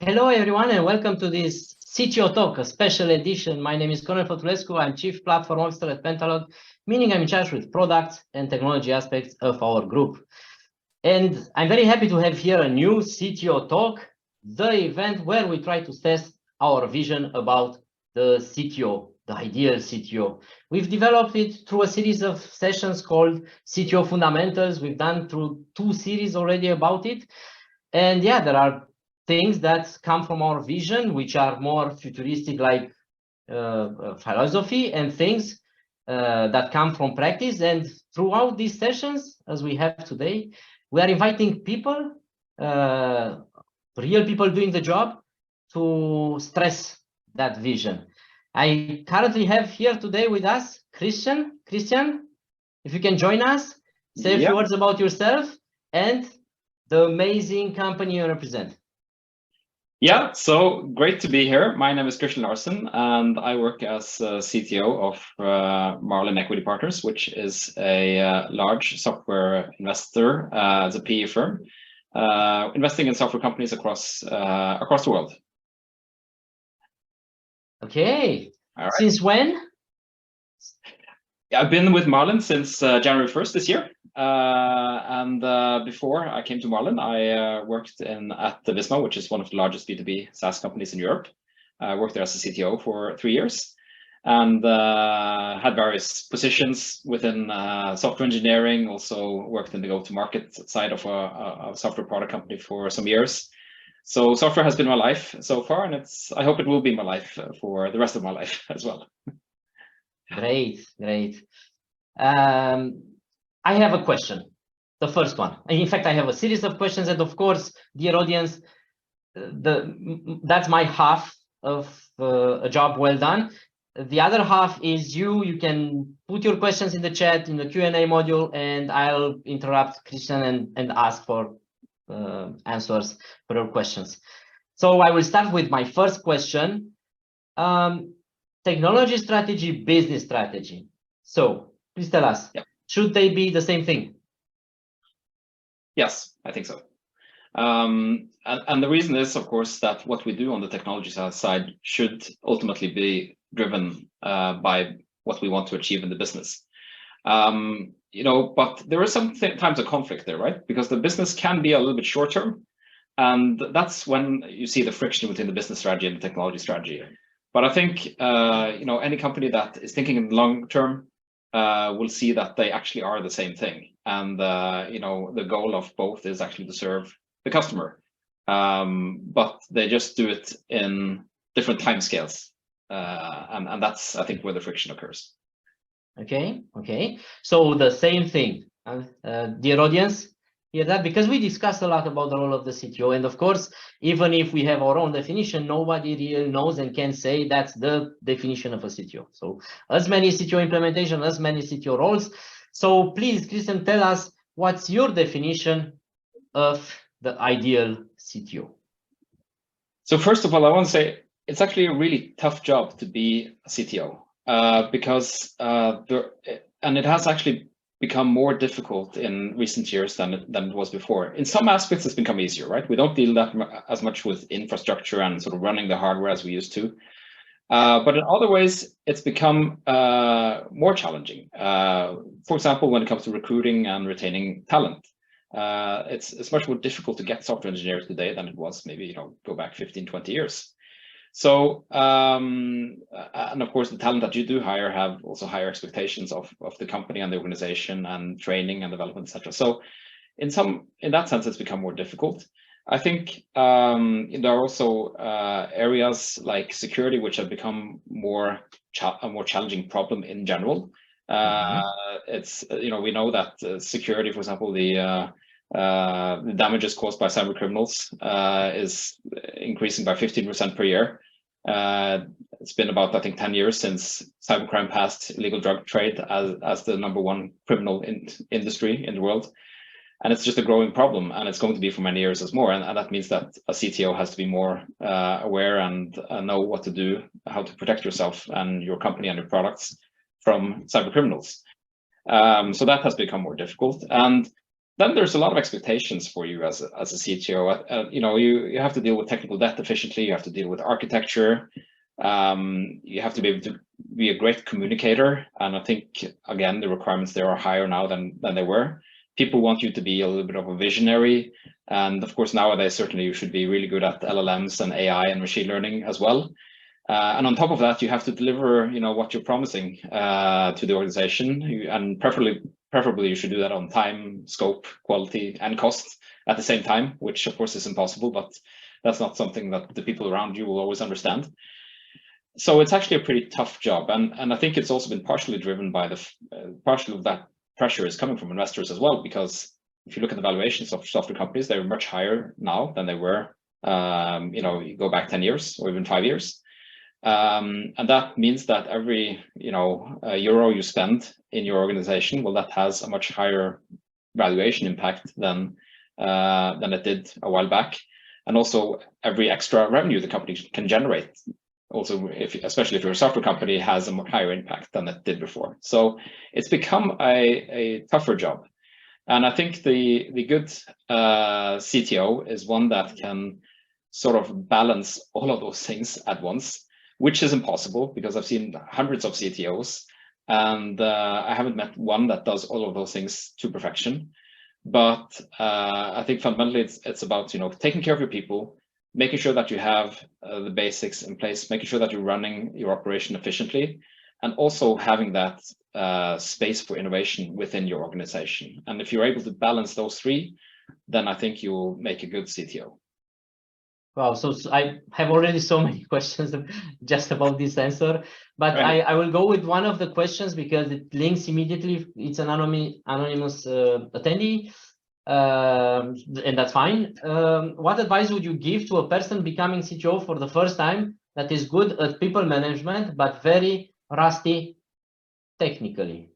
Hello, everyone, and welcome to this CTO Talk, a special edition. My name is Cornel Fatulescu. I'm Chief Platform Officer at Pentalog, meaning I'm in charge with products and technology aspects of our group. And I'm very happy to have here a new CTO Talk, the event where we try to test our vision about the CTO, the ideal CTO. We've developed it through a series of sessions called CTO Fundamentals. We've done through 2 series already about it. And yeah, there are things that come from our vision, which are more futuristic, like philosophy, and things that come from practice. And throughout these sessions, as we have today, we are inviting people, real people doing the job, to stress that vision. I currently have here today with us Christian. Christian, if you can join us, say a few words about yourself and the amazing company you represent. Yeah, so great to be here. My name is Christian Larsen, and I work as CTO of Marlin Equity Partners, which is a large software investor as a PE firm, investing in software companies across the world. Okay. All right. Since when? I've been with Marlin since January 1st this year. And before I came to Marlin, I worked at the Visma, which is one of the largest B2B SaaS companies in Europe. I worked there as a CTO for 3 years and had various positions within software engineering, also worked in the go-to-market side of a software product company for some years. So software has been my life so far, and I hope it will be my life for the rest of my life as well. Great, great. I have a question, the first one. In fact, I have a series of questions, and of course, dear audience, that's my half of a job well done. The other half is you can put your questions in the chat, in the Q&A module, and I'll interrupt Christian and ask for answers for your questions. So I will start with my first question. Technology strategy, business strategy. So please tell us, should they be the same thing? Yes, I think so. And the reason is, of course, that what we do on the technology side should ultimately be driven by what we want to achieve in the business. But there are sometimes a conflict there, right? Because the business can be a little bit short term, and that's when you see the friction between the business strategy and the technology strategy. But I think any company that is thinking in the long term will see that they actually are the same thing, and the goal of both is actually to serve the customer, but they just do it in different timescales, and that's, I think, where the friction occurs. Okay. So the same thing, dear audience. Hear that? Because we discussed a lot about the role of the CTO, and of course, even if we have our own definition, nobody really knows and can say that's the definition of a CTO. So as many CTO implementation, as many CTO roles. So please, Christian, tell us what's your definition of the ideal CTO? So first of all, I want to say it's actually a really tough job to be a CTO because it has actually become more difficult in recent years than it was before. In some aspects, it's become easier, right? We don't deal as much with infrastructure and sort of running the hardware as we used to. But in other ways, it's become more challenging. For example, when it comes to recruiting and retaining talent, it's much more difficult to get software engineers today than it was maybe go back 15, 20 years. So, and of course, the talent that you do hire have also higher expectations of the company and the organization and training and development, etc. So in that sense, it's become more difficult. I think there are also areas like security, which have become a more challenging problem in general. It's, we know that security, for example, the damages caused by cyber criminals is increasing by 15% per year. It's been about, I think, 10 years since cybercrime passed illegal drug trade as the #1 criminal industry in the world. And it's just a growing problem, and it's going to be for many years as more. And that means that a CTO has to be more aware and know what to do, how to protect yourself and your company and your products from cyber criminals. So that has become more difficult. And then there's a lot of expectations for you as a CTO. You know, you have to deal with technical debt efficiently. You have to deal with architecture. You have to be able to be a great communicator. And I think, again, the requirements there are higher now than they were. People want you to be a little bit of a visionary. And of course, nowadays, certainly you should be really good at LLMs and AI and machine learning as well. And on top of that, you have to deliver, you know, what you're promising to the organization, and preferably you should do that on time, scope, quality, and cost at the same time, which of course is impossible, but that's not something that the people around you will always understand. So it's actually a pretty tough job, and I think it's also been partially driven by partially of that pressure is coming from investors as well, because if you look at the valuations of software companies, they're much higher now than they were, you know, you go back 10 years or even 5 years. And that means that every, you know, euro you spend in your organization, well, that has a much higher valuation impact than it did a while back. And also every extra revenue the company can generate, also, especially if you're a software company, has a much higher impact than it did before. So it's become a tougher job. And I think the good CTO is one that can sort of balance all of those things at once, which is impossible because I've seen hundreds of CTOs, and I haven't met one that does all of those things to perfection. But I think fundamentally it's about, you know, taking care of your people, making sure that you have the basics in place, making sure that you're running your operation efficiently, and also having that space for innovation within your organization. And if you're able to balance those three, then I think you'll make a good CTO. Wow, so I have already so many questions just about this answer, but right. I will go with one of the questions because it links immediately. It's an anonymous attendee, and that's fine. What advice would you give to a person becoming CTO for the first time that is good at people management but very rusty technically?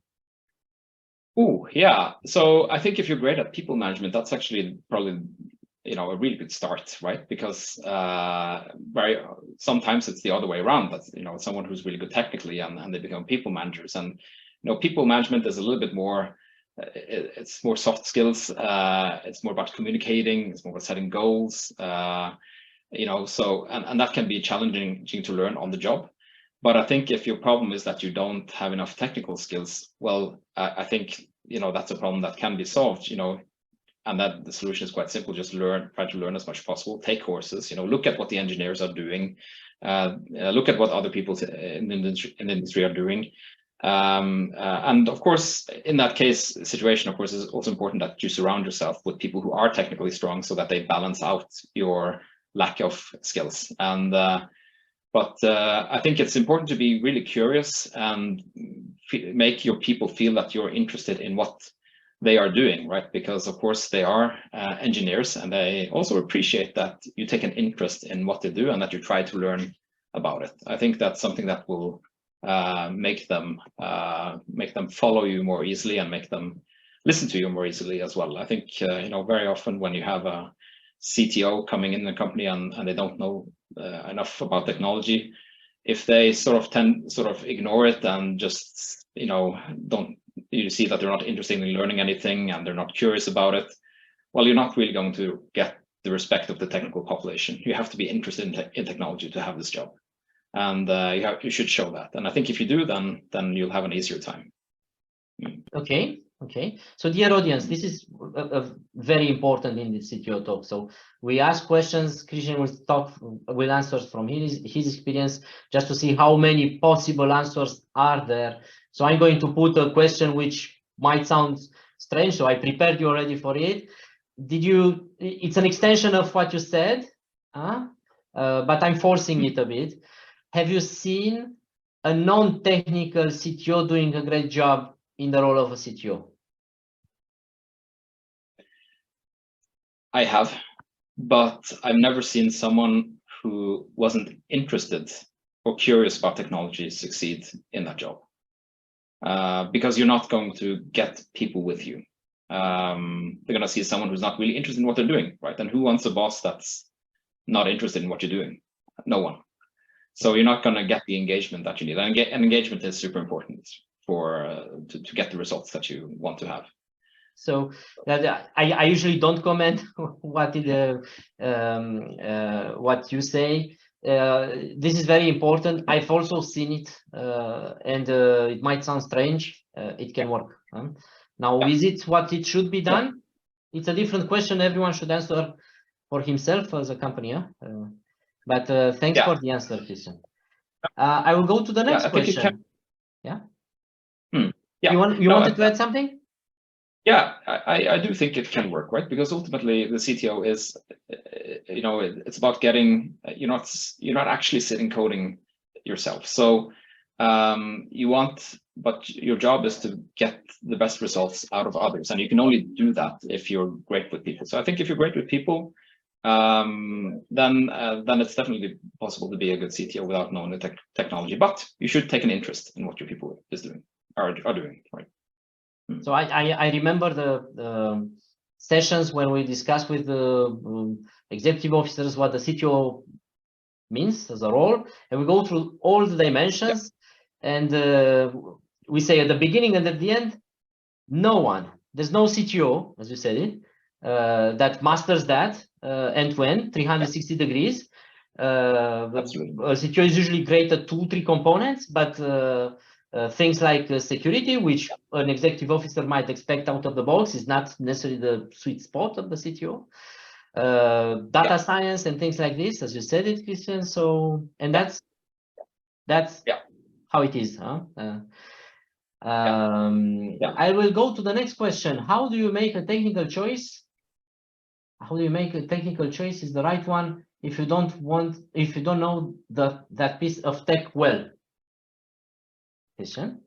Oh, yeah. So I think if you're great at people management, that's actually probably, you know, a really good start, right? Because sometimes it's the other way around. That's, you know, someone who's really good technically and they become people managers. And, you know, people management is a little bit more, it's more soft skills. It's more about communicating. It's more about setting goals. You know, so and that can be challenging to learn on the job. But I think if your problem is that you don't have enough technical skills, well, I think, you know, that's a problem that can be solved, you know, and that the solution is quite simple. Just try to learn as much as possible, take courses, you know, look at what the engineers are doing, look at what other people in the industry are doing. And of course, in that case situation, of course, it's also important that you surround yourself with people who are technically strong so that they balance out your lack of skills. And but I think it's important to be really curious and make your people feel that you're interested in what they are doing, right? Because of course they are engineers, and they also appreciate that you take an interest in what they do and that you try to learn about it. I think that's something that will make them follow you more easily and make them listen to you more easily as well. I think you know, very often when you have a CTO coming in the company and they don't know enough about technology, if they sort of ignore it and just, you know, you see that they're not interested in learning anything and they're not curious about it, well, you're not really going to get the respect of the technical population. You have to be interested in technology to have this job, and you should show that. And I think if you do, then you'll have an easier time. Okay. So dear audience, this is very important in the CTO talk. So we ask questions. Christian will answer from his experience, just to see how many possible answers are there. So I'm going to put a question which might sound strange, so I prepared you already for it. It's an extension of what you said, but I'm forcing it a bit. Have you seen a non-technical CTO doing a great job in the role of a CTO? I have, but I've never seen someone who wasn't interested or curious about technology succeed in that job. Because you're not going to get people with you. They're going to see someone who's not really interested in what they're doing, right? And who wants a boss that's not interested in what you're doing? No one. So you're not going to get the engagement that you need. And engagement is super important to get the results that you want to have. So I usually don't comment what you say. This is very important. I've also seen it, and it might sound strange. It can work. Now, is it what it should be done? It's a different question. Everyone should answer for himself as a company. But thanks for the answer, Christian. I will go to the next question. Yeah. You wanted to add something? Yeah, I do think it can work, right? Because ultimately the CTO is, it's about getting, you're not actually sitting coding yourself. So but your job is to get the best results out of others. And you can only do that if you're great with people. So I think if you're great with people, then it's definitely possible to be a good CTO without knowing the technology. But you should take an interest in what your people are doing, right? So I remember the sessions when we discussed with the executive officers what the CTO means as a role, and we go through all the dimensions, and we say at the beginning and at the end, there's no CTO, as you said it, that masters that end-to-end, 360 degrees. A CTO is usually great at 2-3 components, but things like security, which an executive officer might expect out of the box, is not necessarily the sweet spot of the CTO. Data science and things like this, as you said it, Christian. So, and that's how it is. I will go to the next question. How do you make a technical choice? How do you make a technical choice is the right one if you don't know that piece of tech well? Christian?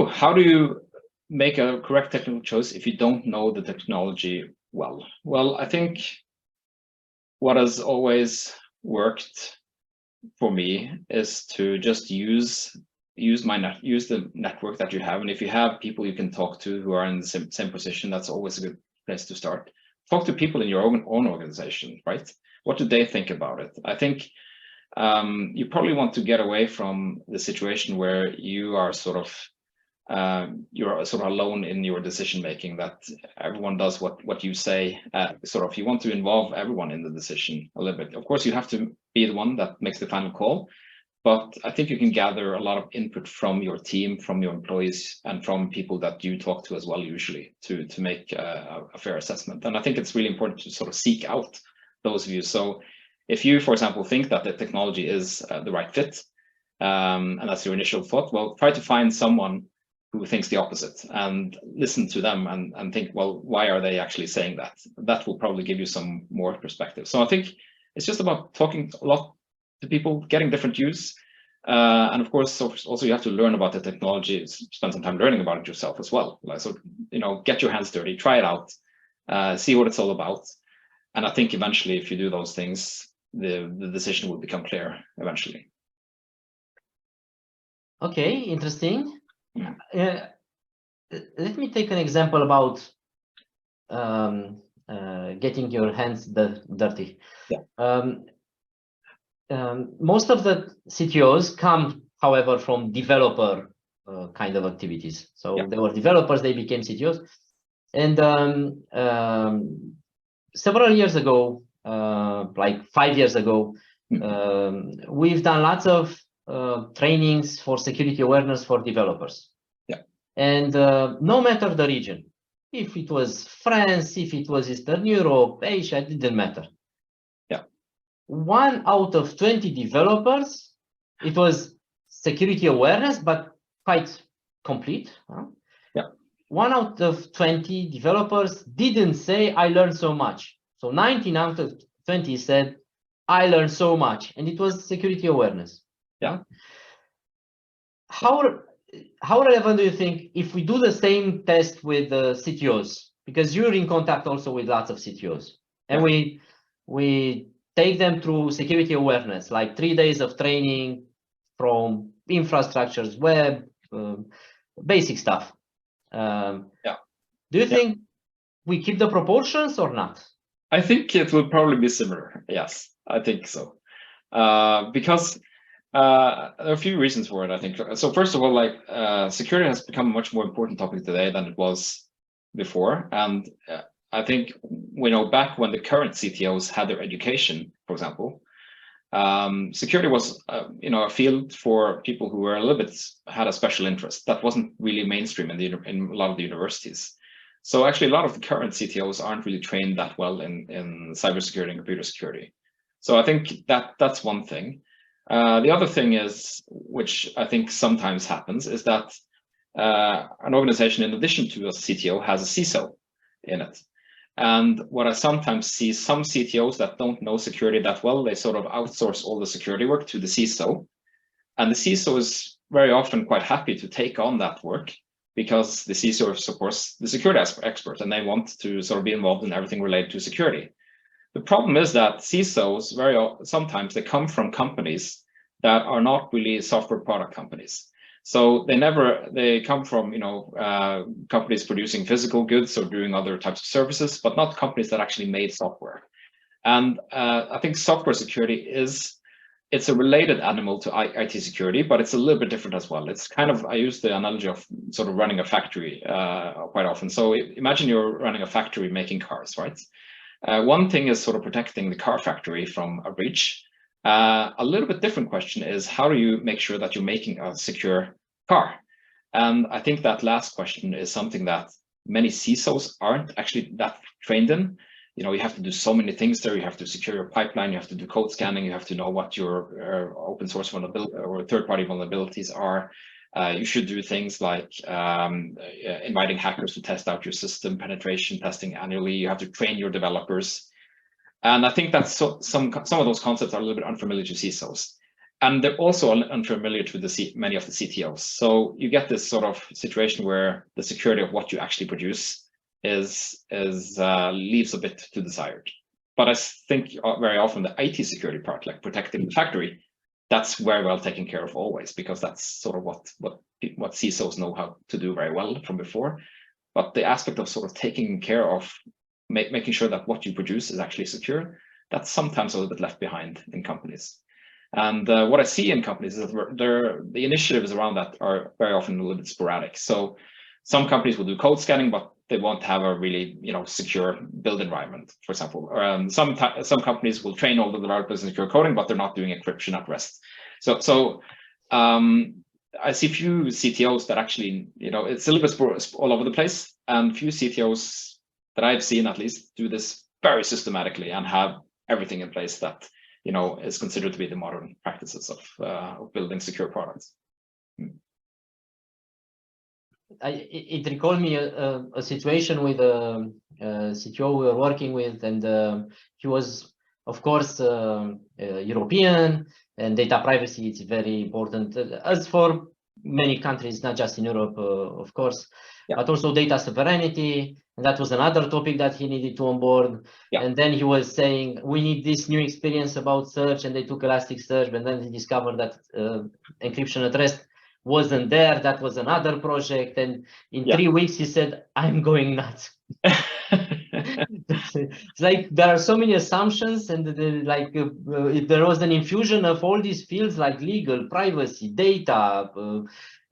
How do you make a correct technical choice if you don't know the technology well? Well, I think what has always worked for me is to just use the network that you have. And if you have people you can talk to who are in the same position, that's always a good place to start. Talk to people in your own organization, right? What do they think about it? I think you probably want to get away from the situation where you are you're sort of alone in your decision making, that everyone does what you say. You want to involve everyone in the decision a little bit. Of course, you have to be the one that makes the final call, but I think you can gather a lot of input from your team, from your employees, and from people that you talk to as well, usually, to make a fair assessment. And I think it's really important to sort of seek out those views. So if you, for example, think that the technology is the right fit, and that's your initial thought, well, try to find someone who thinks the opposite and listen to them and think, well, why are they actually saying that? That will probably give you some more perspective. So I think it's just about talking a lot to people, getting different views. And of course, also you have to learn about the technology, spend some time learning about it yourself as well. So, get your hands dirty, try it out, see what it's all about. And I think eventually, if you do those things, the decision will become clear eventually. Okay, interesting. Let me take an example about getting your hands dirty. Most of the CTOs come, however, from developer kind of activities. So they were developers, they became CTOs. And several years ago, like 5 years ago, we've done lots of trainings for security awareness for developers. And no matter the region, if it was France, if it was Eastern Europe, Asia, it didn't matter. 1 out of 20 developers, it was security awareness, but quite complete. 1 out of 20 developers didn't say, I learned so much. So 19 out of 20 said, I learned so much. And it was security awareness. How relevant do you think if we do the same test with the CTOs? Because you're in contact also with lots of CTOs. And we take them through security awareness, like 3 days of training from infrastructures, web, basic stuff. Do you think we keep the proportions or not? I think it will probably be similar. Yes, I think so. Because there are a few reasons for it, I think. So first of all, security has become a much more important topic today than it was before. And I think, back when the current CTOs had their education, for example, security was, a field for people who were had a special interest that wasn't really mainstream in a lot of the universities. So actually, a lot of the current CTOs aren't really trained that well in cybersecurity and computer security. So I think that's one thing. The other thing is, which I think sometimes happens, is that an organization, in addition to a CTO, has a CISO in it. And what I sometimes see, some CTOs that don't know security that well, they sort of outsource all the security work to the CISO. And the CISO is very often quite happy to take on that work because the CISO is, of course, the security expert, and they want to sort of be involved in everything related to security. The problem is that CISOs sometimes they come from companies that are not really software product companies. So they come from companies producing physical goods or doing other types of services, but not companies that actually made software. And I think software security it's a related animal to IT security, but it's a little bit different as well. It's kind of, I use the analogy of sort of running a factory quite often. So imagine you're running a factory making cars, right? One thing is sort of protecting the car factory from a breach. A little bit different question is, how do you make sure that you're making a secure car? And I think that last question is something that many CISOs aren't actually that trained in. You have to do so many things there. You have to secure your pipeline. You have to do code scanning. You have to know what your open source vulnerability or third-party vulnerabilities are. You should do things like inviting hackers to test out your system, penetration testing annually. You have to train your developers. And I think that some of those concepts are a little bit unfamiliar to CISOs. And they're also unfamiliar to many of the CTOs. So you get this sort of situation where the security of what you actually produce leaves a bit to desired. But I think very often the IT security part, like protecting the factory, that's very well taken care of always, because that's sort of what CISOs know how to do very well from before. But the aspect of sort of taking care of making sure that what you produce is actually secure, that's sometimes a little bit left behind in companies. And what I see in companies is that the initiatives around that are very often a little bit sporadic. So some companies will do code scanning, but they won't have a really secure build environment, for example. Some companies will train all the developers in secure coding, but they're not doing encryption at rest. So I see few CTOs that actually, it's a little bit all over the place, and few CTOs that I've seen at least do this very systematically and have everything in place that is considered to be the modern practices of building secure products. It recalled me a situation with a CTO we were working with, and he was, of course, European, and data privacy is very important, as for many countries, not just in Europe, of course, but also data sovereignty. And that was another topic that he needed to onboard. And then he was saying, we need this new experience about search, and they took Elasticsearch, and then he discovered that encryption at rest wasn't there. That was another project, and in 3 weeks he said, I'm going nuts. It's like there are so many assumptions, and there was an infusion of all these fields like legal, privacy, data,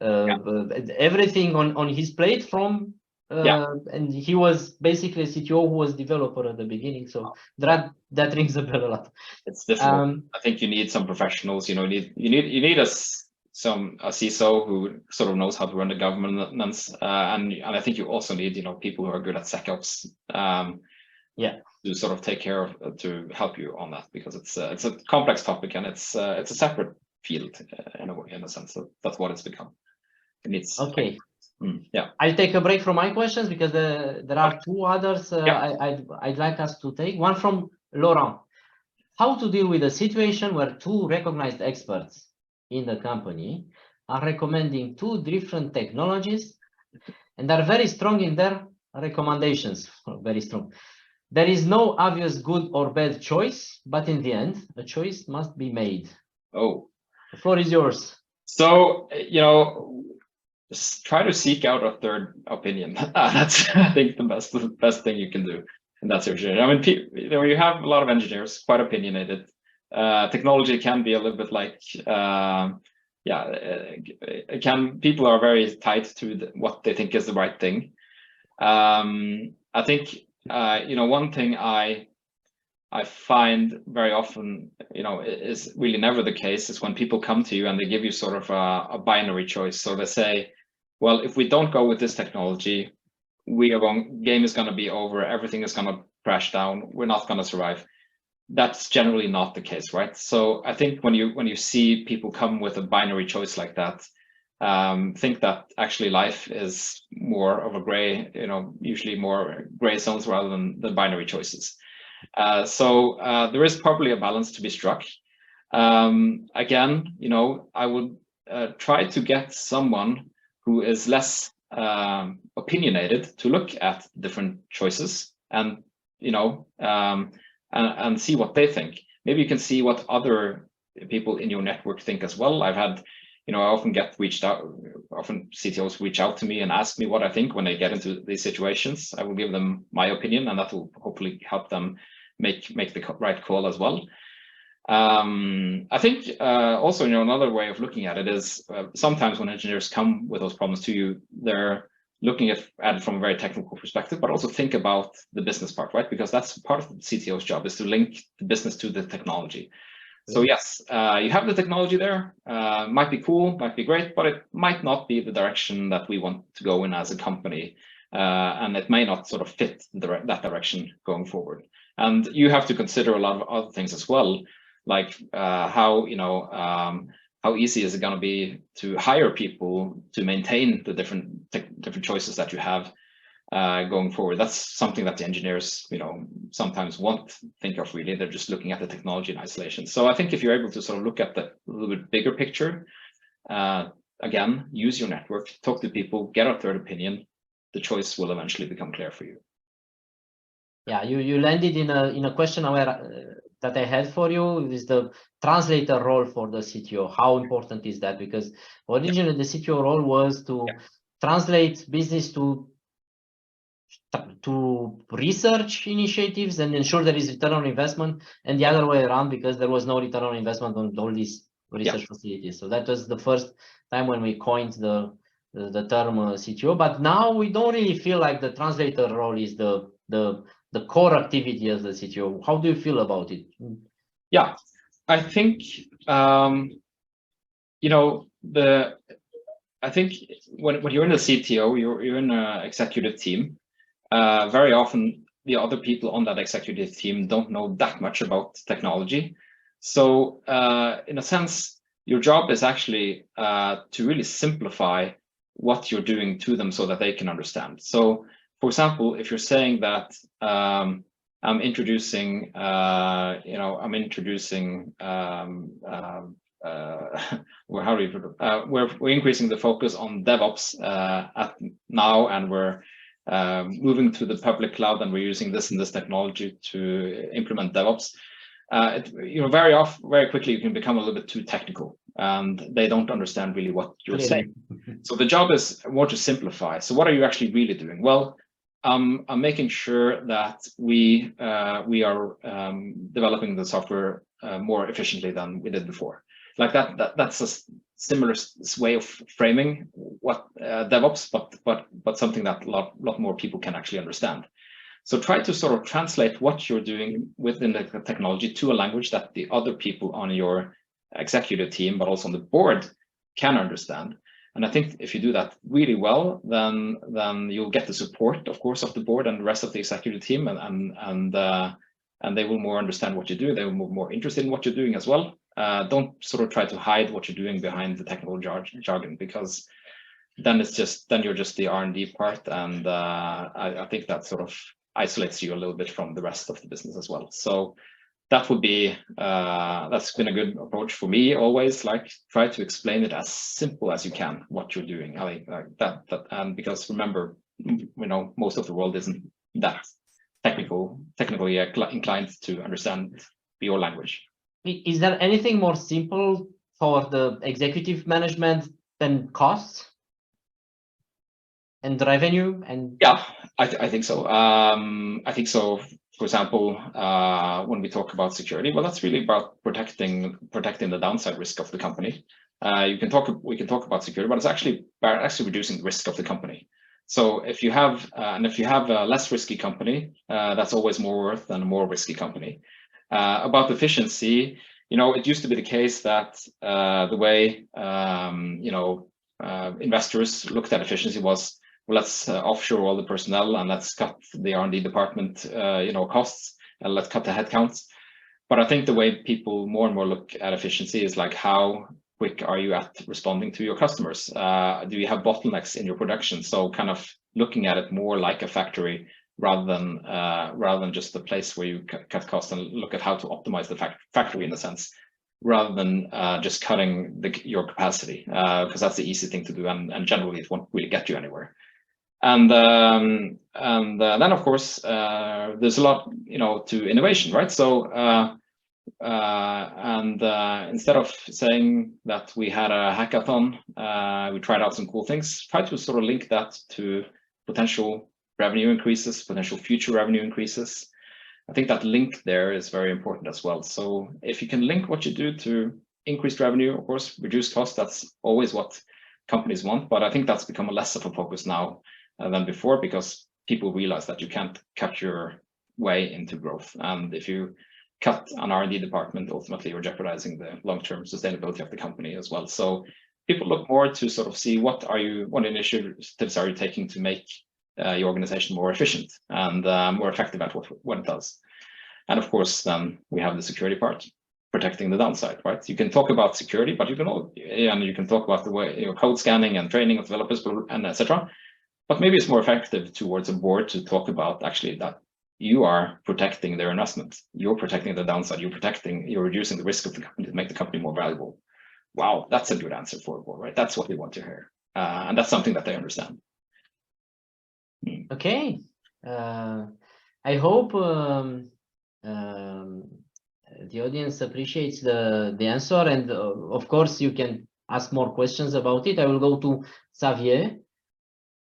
everything on his plate from and he was basically a CTO who was developer at the beginning, so that rings a bell a lot. It's difficult. I think you need some professionals. You need a CISO who sort of knows how to run the governance, and I think you also need people who are good at SecOps. To sort of take care of, to help you on that, because it's a complex topic, and it's a separate field in a sense. So that's what it's become. It needs. Okay. I'll take a break from my questions because there are two others I'd like us to take. One from Laurent. How to deal with a situation where two recognized experts in the company are recommending two different technologies and are very strong in their recommendations, very strong. There is no obvious good or bad choice, but in the end, a choice must be made. Oh, the floor is yours. So, try to seek out a third opinion. That's, I think, the best thing you can do in that situation. I mean, you have a lot of engineers, quite opinionated. Technology can be a little bit like, people are very tied to what they think is the right thing. I think one thing I find very often, is really never the case, is when people come to you and they give you sort of a binary choice. So they say, well, if we don't go with this technology, game is going to be over, everything is going to crash down, we're not going to survive. That's generally not the case, right? So I think when you see people come with a binary choice like that, think that actually life is more of a gray, usually more gray zones rather than the binary choices. So there is probably a balance to be struck. Again, I would try to get someone who is less opinionated to look at different choices and and see what they think. Maybe you can see what other people in your network think as well. I've had, I often often CTOs reach out to me and ask me what I think when they get into these situations. I will give them my opinion, and that will hopefully help them make the right call as well. I think also, another way of looking at it is sometimes when engineers come with those problems to you, they're looking at it from a very technical perspective, but also think about the business part, right? Because that's part of the CTO's job, is to link the business to the technology. So yes, you have the technology there, might be cool, might be great, but it might not be the direction that we want to go in as a company. And it may not sort of fit that direction going forward. And you have to consider a lot of other things as well, like how easy is it going to be to hire people to maintain the different choices that you have going forward. That's something that the engineers, sometimes won't think of really. They're just looking at the technology in isolation. So I think if you're able to sort of look at the little bit bigger picture, again, use your network, talk to people, get a third opinion, the choice will eventually become clear for you. Yeah, you landed in a question that I had for you, is the translator role for the CTO. How important is that? Because originally the CTO role was to translate business to research initiatives and ensure there is return on investment, and the other way around, because there was no return on investment on all these research facilities. So that was the first time when we coined the term CTO. But now we don't really feel like the translator role is the core activity as the CTO. How do you feel about it? Yeah, I think I think when you're in a CTO, you're in an executive team. Very often the other people on that executive team don't know that much about technology. So in a sense, your job is actually to really simplify what you're doing to them so that they can understand. So for example, if you're saying that I'm introducing, we're increasing the focus on DevOps now, and we're moving to the public cloud, and we're using this and this technology to implement DevOps. Very quickly you can become a little bit too technical, and they don't understand really what you're saying. So the job is more to simplify. So what are you actually really doing? Well, I'm making sure that we are developing the software more efficiently than we did before. Like that's a similar way of framing what DevOps, but something that a lot more people can actually understand. So try to sort of translate what you're doing within the technology to a language that the other people on your executive team, but also on the board, can understand. And I think if you do that really well, then you'll get the support, of course, of the board and the rest of the executive team, and they will more understand what you do. They will be more interested in what you're doing as well. Don't sort of try to hide what you're doing behind the technical jargon, because then you're just the R&D part, and I think that sort of isolates you a little bit from the rest of the business as well. So that would be that's been a good approach for me always. Like, try to explain it as simple as you can what you're doing. I think that and because remember, most of the world isn't that technically inclined to understand your language. Is there anything more simple for the executive management than costs and revenue? And yeah, I think so. I think so. For example, when we talk about security, well, that's really about protecting the downside risk of the company. We can talk about security, but it's actually reducing the risk of the company. So if you have a less risky company, that's always more worth than a more risky company. About efficiency, it used to be the case that the way investors looked at efficiency was, well, let's offshore all the personnel and let's cut the R&D department costs and let's cut the headcounts. But I think the way people more and more look at efficiency is like, how quick are you at responding to your customers? Do you have bottlenecks in your production? So kind of looking at it more like a factory rather than just a place where you cut costs, and look at how to optimize the factory in a sense, rather than just cutting your capacity, because that's the easy thing to do, and generally it won't really get you anywhere. And then of course there's a lot to innovation, right? So instead of saying that we had a hackathon, we tried out some cool things, try to sort of link that to potential revenue increases, potential future revenue increases. I think that link there is very important as well. So if you can link what you do to increased revenue, of course, reduce costs, that's always what companies want. But I think that's become less of a focus now than before, because people realize that you can't cut your way into growth. And if you cut an R&D department, ultimately you're jeopardizing the long-term sustainability of the company as well. So people look more to sort of see what initiatives are you taking to make your organization more efficient and more effective at what it does. And of course, then we have the security part, protecting the downside, right? You can talk about security, but you can talk about the way code scanning and training of developers and etc. But maybe it's more effective towards a board to talk about actually that you are protecting their investment, you're protecting the downside, you're reducing the risk of the company to make the company more valuable. Wow, that's a good answer for a board, right? That's what they want to hear, and that's something that they understand. Okay, I hope the audience appreciates the answer, and of course you can ask more questions about it. I will go to Xavier.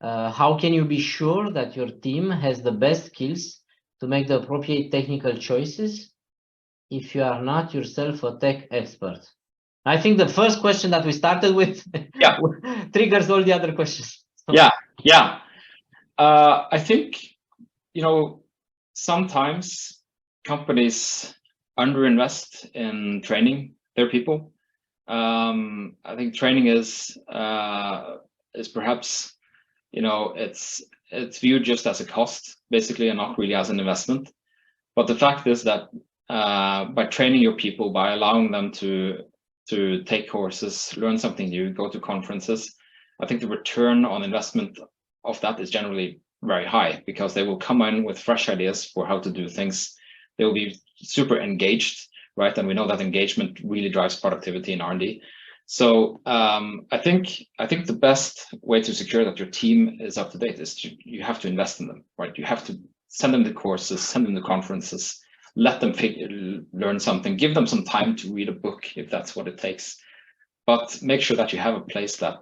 How can you be sure that your team has the best skills to make the appropriate technical choices if you are not yourself a tech expert? I think the first question that we started with triggers all the other questions. Yeah. I think, sometimes companies underinvest in training their people. I think training is perhaps, it's viewed just as a cost, basically, and not really as an investment. But the fact is that by training your people, by allowing them to take courses, learn something new, go to conferences, I think the return on investment of that is generally very high, because they will come in with fresh ideas for how to do things. They will be super engaged, right? And we know that engagement really drives productivity in R&D. So I think the best way to secure that your team is up to date is you have to invest in them, right? You have to send them the courses, send them the conferences, let them learn something, give them some time to read a book if that's what it takes. But make sure that you have a place that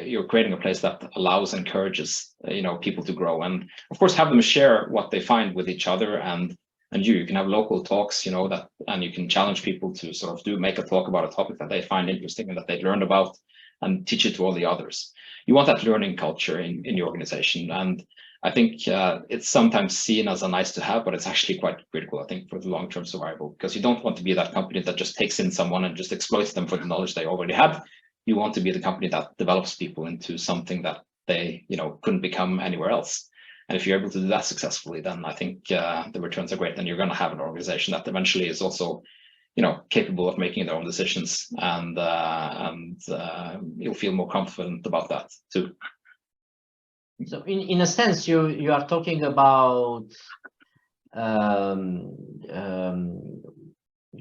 you're creating a place that allows, encourages, people to grow, and of course have them share what they find with each other and you can have local talks, and you can challenge people to sort of make a talk about a topic that they find interesting and that they learned about, and teach it to all the others. You want that learning culture in your organization, and I think it's sometimes seen as a nice to have, but it's actually quite critical, I think, for the long-term survival, because you don't want to be that company that just takes in someone and just exploits them for the knowledge they already have. You want to be the company that develops people into something that they, couldn't become anywhere else. And if you're able to do that successfully, then I think the returns are great, and you're going to have an organization that eventually is also, capable of making their own decisions, and you'll feel more confident about that too. So in a sense, you are talking about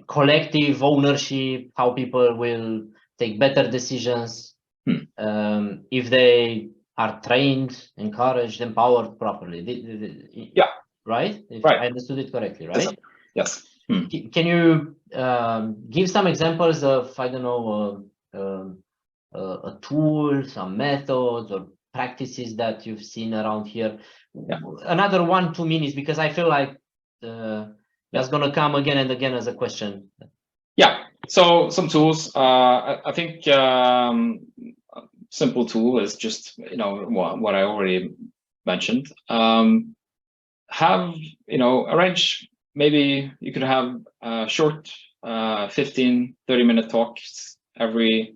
collective ownership, how people will take better decisions if they are trained, encouraged, empowered properly. Right? I understood it correctly, right? Yes. Can you give some examples of, I don't know, a tool, some methods or practices that you've seen around here? Another 1-2 minutes, because I feel like that's going to come again and again as a question. So some tools, I think simple tool is just, what I already mentioned. Arrange, maybe you could have short 15, 30-minute talks every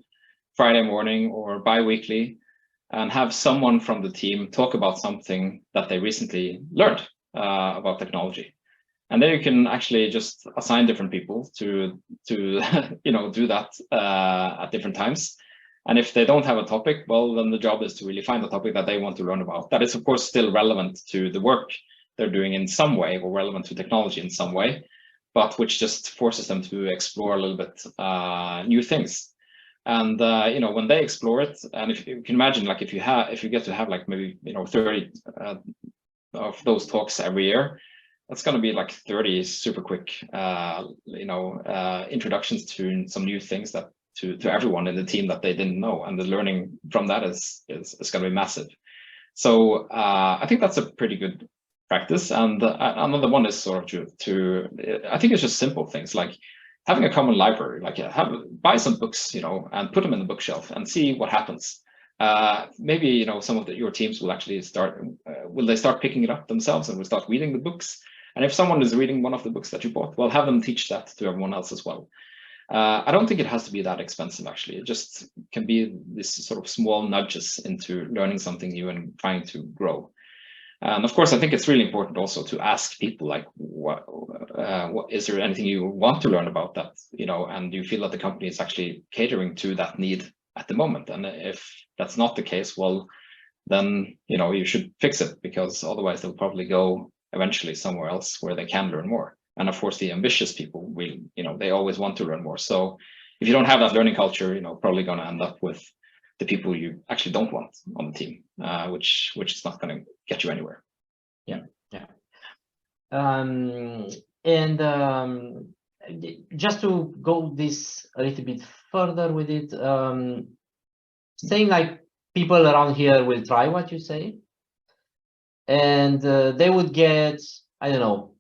Friday morning or bi-weekly, and have someone from the team talk about something that they recently learned about technology. And then you can actually just assign different people to do that at different times. And if they don't have a topic, well, then the job is to really find a topic that they want to learn about. That is, of course, still relevant to the work they're doing in some way, or relevant to technology in some way, but which just forces them to explore a little bit new things. And when they explore it, and if you can imagine, like if you get to have like maybe 30 of those talks every year, that's going to be like 30 super quick introductions to some new things that to everyone in the team that they didn't know, and the learning from that is going to be massive. So I think that's a pretty good practice. And another one is sort of I think it's just simple things like having a common library, like buy some books, and put them in the bookshelf and see what happens. Maybe some of your teams will actually start picking it up themselves and will start reading the books. And if someone is reading one of the books that you bought, well, have them teach that to everyone else as well. I don't think it has to be that expensive, actually. It just can be this sort of small nudges into learning something new and trying to grow. And of course, I think it's really important also to ask people, like, what is there anything you want to learn about that, and you feel that the company is actually catering to that need at the moment. And if that's not the case, well, then, you should fix it, because otherwise they'll probably go eventually somewhere else where they can learn more. And of course, the ambitious people will, they always want to learn more. So if you don't have that learning culture, probably going to end up with the people you actually don't want on the team, which is not going to get you anywhere. Yeah. Just to go this a little bit further with it, saying like people around here will try what you say, and they would get, I don't know,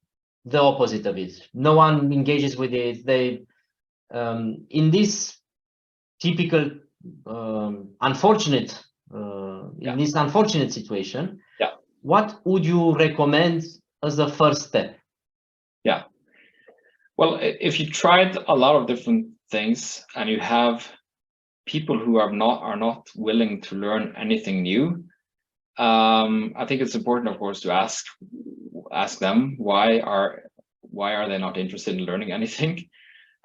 the opposite of it. No one engages with it. They, in this typical unfortunate situation, what would you recommend as the first step? Yeah. Well, if you tried a lot of different things and you have people who are not willing to learn anything new, I think it's important, of course, to ask them why are they not interested in learning anything.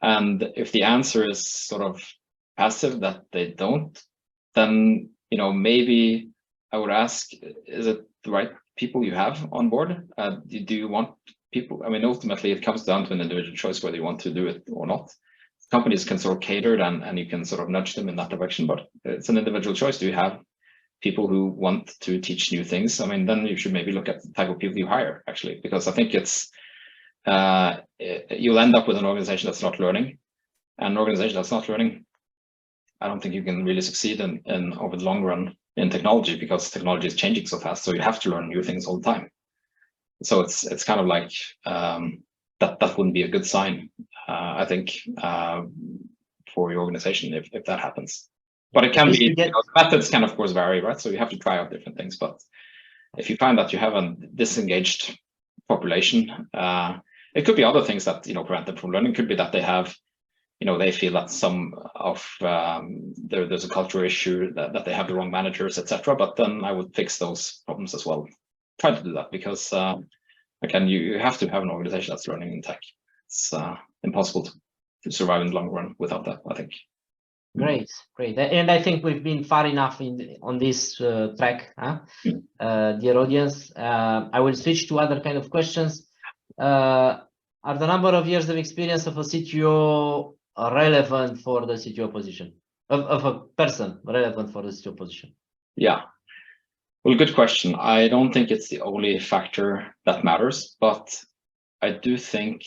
And if the answer is sort of passive, that they don't, then maybe I would ask, is it the right people you have on board? Do you want people? I mean, ultimately it comes down to an individual choice whether you want to do it or not. Companies can sort of cater and you can sort of nudge them in that direction, but it's an individual choice. Do you have people who want to teach new things? I mean, then you should maybe look at the type of people you hire, actually, because I think it's you'll end up with an organization that's not learning. And an organization that's not learning, I don't think you can really succeed in over the long run in technology, because technology is changing so fast. So you have to learn new things all the time. So it's kind of like that wouldn't be a good sign, I think, for your organization if that happens. But it can be, methods can of course vary, right? So you have to try out different things. But if you find that you have a disengaged population, it could be other things that prevent them from learning. It could be that they have, they feel that some of there's a cultural issue, that they have the wrong managers, etc. But then I would fix those problems as well. Try to do that, because again, you have to have an organization that's learning in tech. It's impossible to survive in the long run without that, I think. Great. And I think we've been far enough on this track, dear audience. I will switch to other kind of questions. Are the number of years of experience of a CTO relevant for the CTO position, of a person relevant for the CTO position? Yeah. Well, good question. I don't think it's the only factor that matters, but I do think,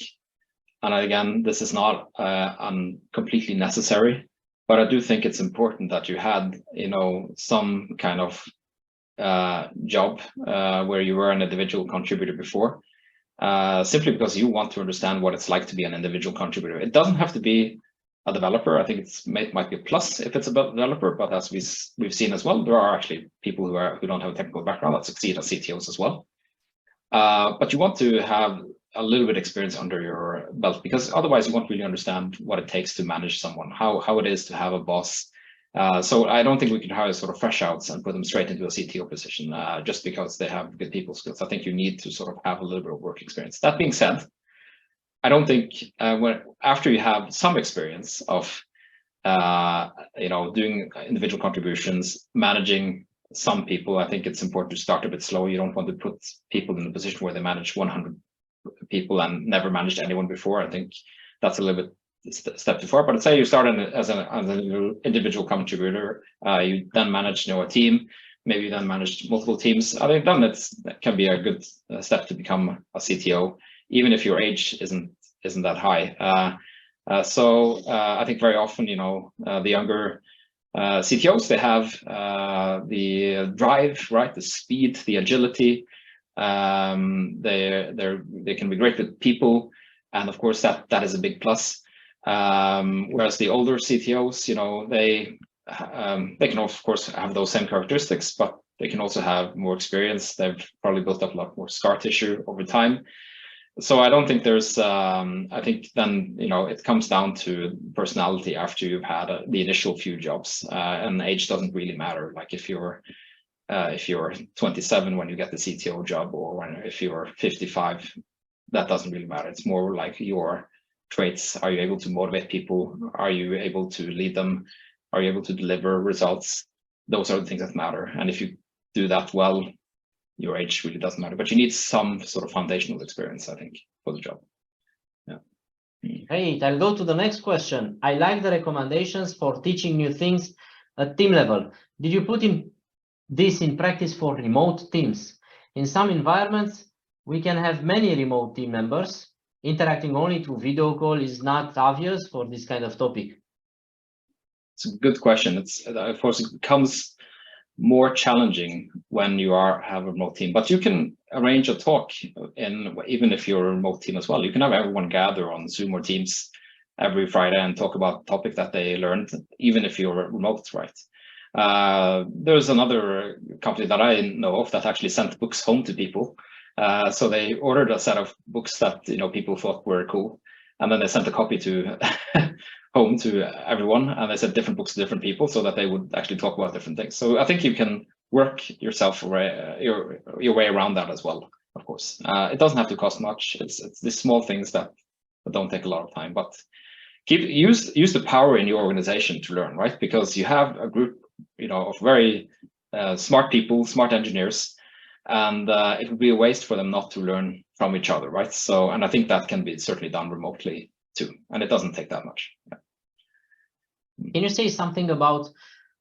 and again, this is not completely necessary, but I do think it's important that you had, some kind of job where you were an individual contributor before, simply because you want to understand what it's like to be an individual contributor. It doesn't have to be a developer. I think might be a plus if it's a developer, but as we've seen as well, there are actually people who don't have a technical background that succeed as CTOs as well. But you want to have a little bit of experience under your belt, because otherwise you won't really understand what it takes to manage someone, how it is to have a boss. So I don't think we can hire sort of fresh outs and put them straight into a CTO position just because they have good people skills. I think you need to sort of have a little bit of work experience. That being said, I don't think after you have some experience of doing individual contributions, managing some people, I think it's important to start a bit slow. You don't want to put people in a position where they manage 100 people and never managed anyone before. I think that's a little bit step too far. But let's say you start as an individual contributor, you then manage a team, maybe you then manage multiple teams. I think then that can be a good step to become a CTO, even if your age isn't that high. So I think very often, the younger CTOs, they have the drive, right, the speed, the agility. They can be great with people, and of course that is a big plus. Whereas the older CTOs, they can of course have those same characteristics, but they can also have more experience. They've probably built up a lot more scar tissue over time. So I don't think there's, I think then, it comes down to personality after you've had the initial few jobs, and age doesn't really matter. Like if you're 27 when you get the CTO job, or if you're 55, that doesn't really matter. It's more like your traits. Are you able to motivate people? Are you able to lead them? Are you able to deliver results? Those are the things that matter. And if you do that well, your age really doesn't matter, but you need some sort of foundational experience, I think, for the job. Yeah. Great. I'll go to the next question. I like the recommendations for teaching new things at team level. Did you put this in practice for remote teams? In some environments, we can have many remote team members. Interacting only through video call is not obvious for this kind of topic. It's a good question. Of course, it becomes more challenging when you have a remote team, but you can arrange a talk even if you're a remote team as well. You can have everyone gather on Zoom or Teams every Friday and talk about the topic that they learned, even if you're remote, right? There's another company that I know of that actually sent books home to people. So they ordered a set of books that people thought were cool, and then they sent a copy to home to everyone, and they sent different books to different people so that they would actually talk about different things. So I think you can work yourself your way around that as well. Of course, it doesn't have to cost much. It's the small things that don't take a lot of time, but use the power in your organization to learn, right? Because you have a group of very smart people, smart engineers, and it would be a waste for them not to learn from each other, right? So, and I think that can be certainly done remotely too, and it doesn't take that much. Yeah. Can you say something about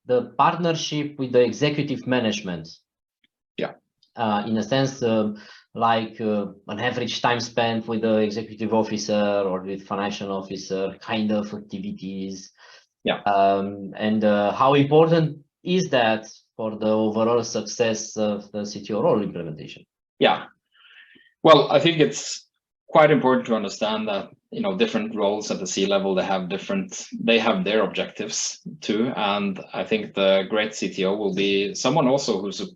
the partnership with the executive management? Yeah. In a sense, like an average time spent with the executive officer or with financial officer kind of activities. Yeah. And how important is that for the overall success of the CTO role implementation? Yeah. Well, I think it's quite important to understand that different roles at the C-level, they have their objectives too, and I think the great CTO will be someone also who's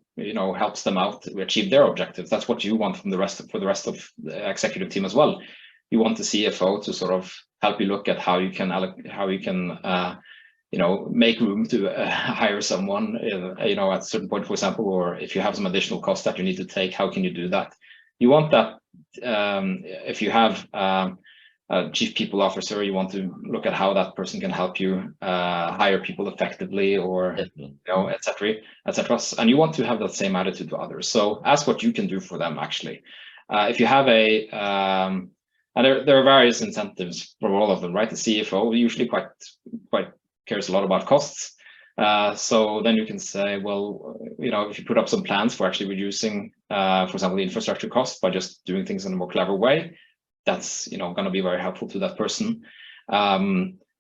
helps them out to achieve their objectives. That's what you want from the rest of the executive team as well. You want the CFO to sort of help you look at how you can make room to hire someone at a certain point, for example, or if you have some additional costs that you need to take, how can you do that? You want that if you have a chief people officer, you want to look at how that person can help you hire people effectively, or et cetera. And you want to have that same attitude to others. So ask what you can do for them. Actually, if you have and there are various incentives for all of them, right? The CFO usually quite cares a lot about costs. So then you can say, well, if you put up some plans for actually reducing, for example, the infrastructure costs by just doing things in a more clever way, that's going to be very helpful to that person.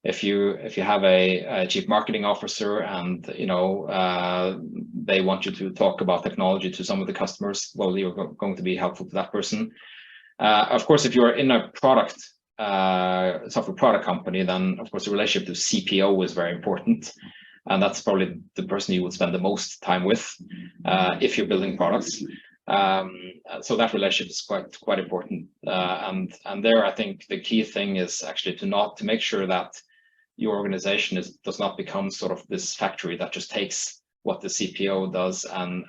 If you have a chief marketing officer and they want you to talk about technology to some of the customers, well, you're going to be helpful to that person. Of course, if you're in a product software product company, then of course the relationship to CPO is very important. And that's probably the person you would spend the most time with if you're building products. So that relationship is quite important. And there, I think the key thing is actually to make sure that your organization does not become sort of this factory that just takes what the CPO does and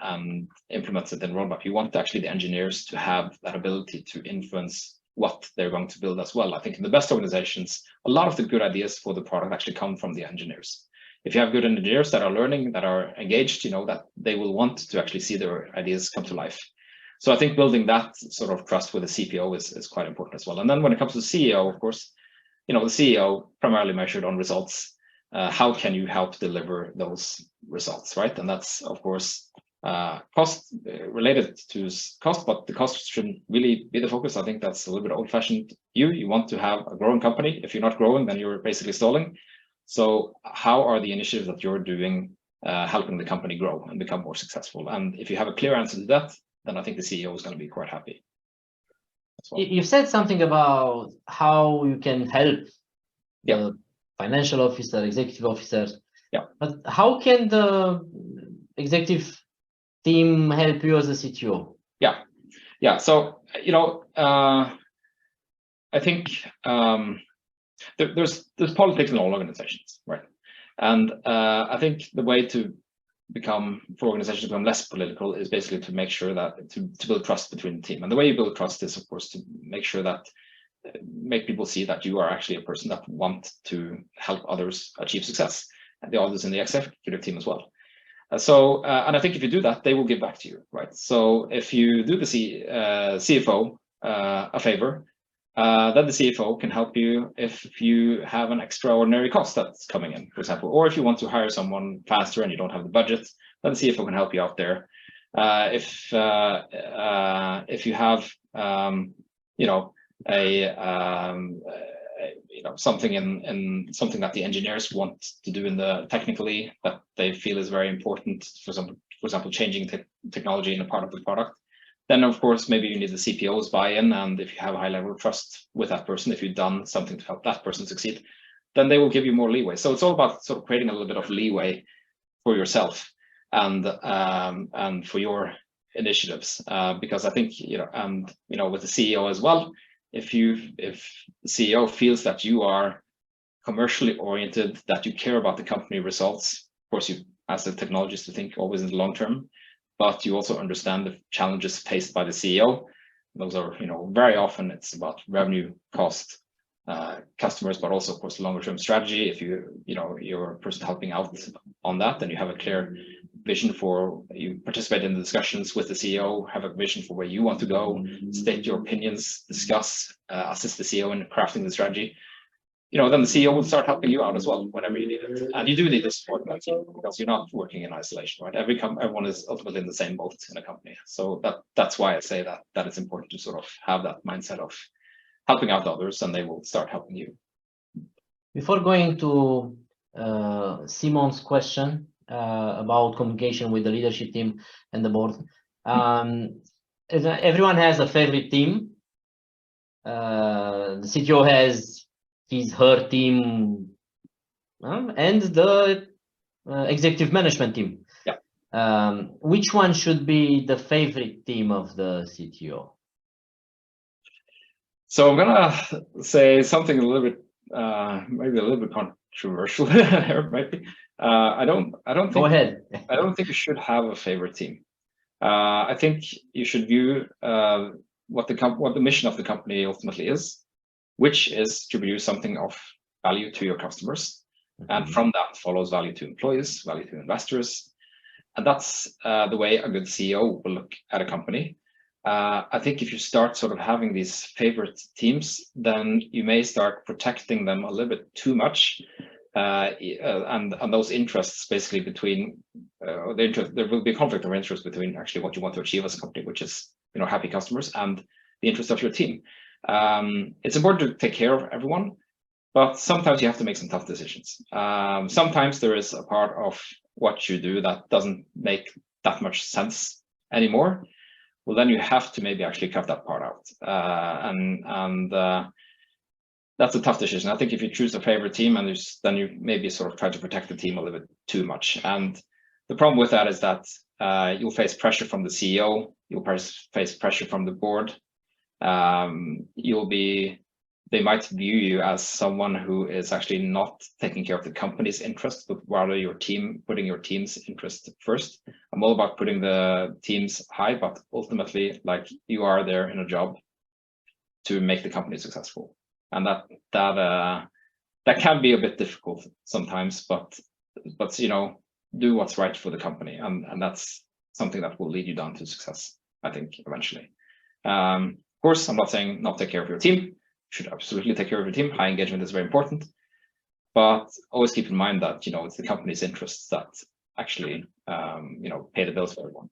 implements it in roadmap. You want actually the engineers to have that ability to influence what they're going to build as well. I think in the best organizations, a lot of the good ideas for the product actually come from the engineers. If you have good engineers that are learning, that are engaged, you know, that they will want to actually see their ideas come to life. So I think building that sort of trust with the CPO is quite important as well. And then when it comes to the CEO, of course, you know, the CEO primarily measured on results. How can you help deliver those results, right? And that's, of course, cost related to cost, but the cost shouldn't really be the focus. I think that's a little bit old-fashioned. You want to have a growing company. If you're not growing, then you're basically stalling. So how are the initiatives that you're doing helping the company grow and become more successful? And if you have a clear answer to that, then I think the CEO is going to be quite happy. Well. You've said something about how you can help the financial officer, executive officer. Yeah. But how can the executive team help you as a CTO? Yeah. So, you know, I think there's politics in all organizations, right? And I think the way for organizations to become less political is basically to make sure that to build trust between the team. And the way you build trust is, of course, to make people see that you are actually a person that wants to help others achieve success, and the others in the executive team as well. And I think if you do that, they will give back to you, right? So if you do the CFO a favor, then the CFO can help you if you have an extraordinary cost that's coming in, for example, or if you want to hire someone faster and you don't have the budget, then the CFO can help you out there. If you have, you know, something that the engineers want to do technically that they feel is very important, for example, changing technology in a part of the product, then of course maybe you need the CPO's buy-in, and if you have a high level of trust with that person, if you've done something to help that person succeed, then they will give you more leeway. So it's all about sort of creating a little bit of leeway for yourself and for your initiatives, because I think, you know, with the CEO as well, if the CEO feels that you are commercially oriented, that you care about the company results, of course, you as a technologist to think always in the long term, but you also understand the challenges faced by the CEO. Those are, you know, very often it's about revenue, cost, customers, but also, of course, longer term strategy. If you're a person helping out on that, then you have a clear vision you participate in the discussions with the CEO, have a vision for where you want to go, state your opinions, discuss, assist the CEO in crafting the strategy. You know, then the CEO will start helping you out as well whenever you need it. And you do need the support of that team because you're not working in isolation, right? Everyone is ultimately in the same boat in a company. So that's why I say that it's important to sort of have that mindset of helping out others, and they will start helping you. Before going to Simon's question about communication with the leadership team and the board, everyone has a favorite team. The CTO has her team and the executive management team. Yeah. Which one should be the favorite team of the CTO? So I'm gonna say something a little bit, maybe a little bit controversial here, maybe. I don't think. Go ahead. I don't think you should have a favorite team. I think you should view what the mission of the company ultimately is, which is to produce something of value to your customers. Mm-hmm. And from that follows value to employees, value to investors. And that's the way a good CEO will look at a company. I think if you start sort of having these favorite teams, then you may start protecting them a little bit too much. And those interests basically between there will be a conflict of interest between actually what you want to achieve as a company, which is, you know, happy customers, and the interest of your team. It's important to take care of everyone, but sometimes you have to make some tough decisions. Sometimes there is a part of what you do that doesn't make that much sense anymore. Well, then you have to maybe actually cut that part out. that's a tough decision. I think if you choose a favorite team, and then you maybe sort of try to protect the team a little bit too much. And the problem with that is that you'll face pressure from the CEO, you'll face pressure from the board. They might view you as someone who is actually not taking care of the company's interest, but rather putting your team's interest first. I'm all about putting the teams high, but ultimately, like, you are there in a job to make the company successful. And that can be a bit difficult sometimes, but you know, do what's right for the company, and that's something that will lead you down to success, I think, eventually. Of course, I'm not saying not take care of your team. You should absolutely take care of your team. High engagement is very important, but always keep in mind that, you know, it's the company's interests that actually you know, pay the bills for everyone